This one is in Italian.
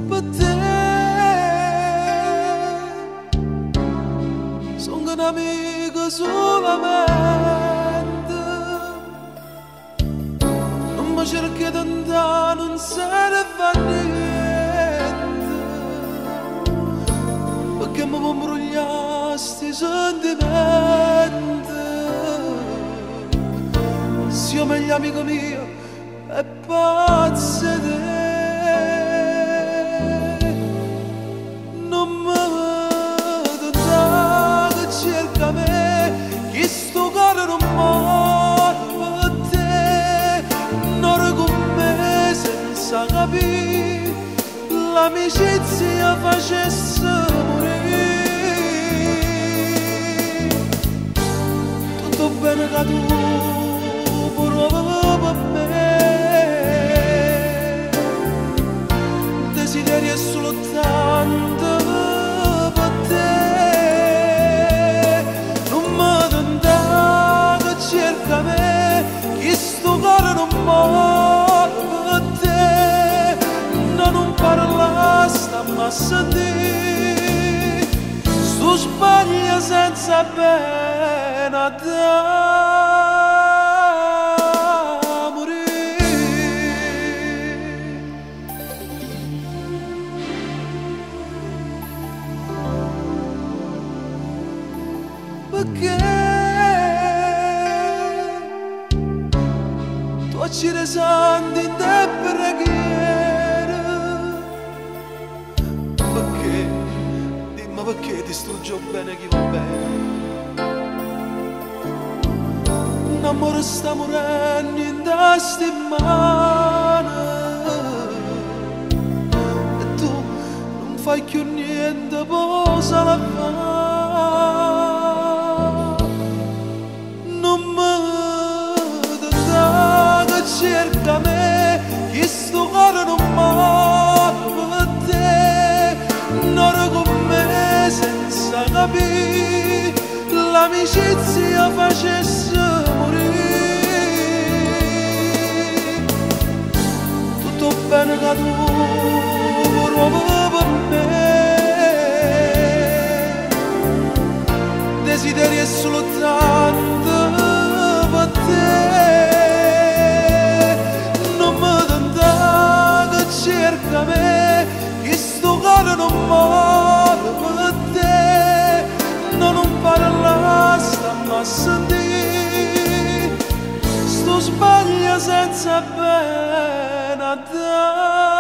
per te. Sono un'amica solamente, non mi cerchi di andare, non serve a niente, perché mi imbrugliare sti sentimenti. Sia meglio amico mio e pazzo di te. Non mi dà che cerca me, chi sto cuore non muore per te. Non con me senza capire, l'amicizia facesse morire. Tutto bene che tu pure per me, desideri è solo tanto per te. Non mi dà che cerca me, chi sto cuore non muore per te. Non parla, stammi a sentire, sto sbaglia senza pena da perché tu ci resanti in te preghiere. Perché, dimmi perché distruggo bene chi va bene. Un amore sta morendo in tasti mani e tu non fai più niente, posa la fare. Cerca me, chi sto cuore non muore per te. Non con me senza capire, l'amicizia facesse morire. Tutto bene che tu ruovi per me, desideri è solo tanto per te. Cerca me, chi sto cuore non muore per te. Non parla, stammi a sentire, sto sbaglia senza pena da